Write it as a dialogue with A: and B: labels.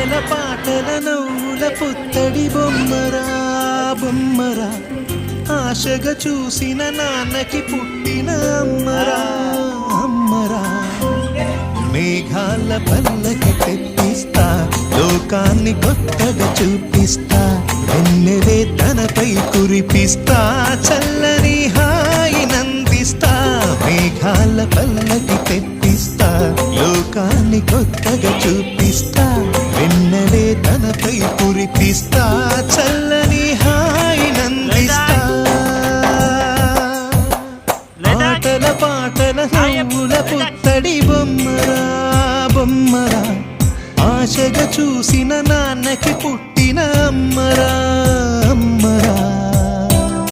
A: ఆటల పాటల నవ్వుల పుత్తడి బొమ్మరా బొమ్మరా ఆశగా చూసిన నాన్నకి పుట్టిన అమ్మరా అమ్మరా మేఘాల పల్లకి తెప్పిస్తా లోకాన్ని కొత్తగా చూపిస్తా వెన్నెలే తనపై కురిపిస్తా చల్లని హాయినందిస్తా మేఘాల పల్లకి తెప్పిస్తా లోకాన్ని కొత్తగా చూపిస్తా వెన్నెలే తనపై కురిపిస్తా చల్ల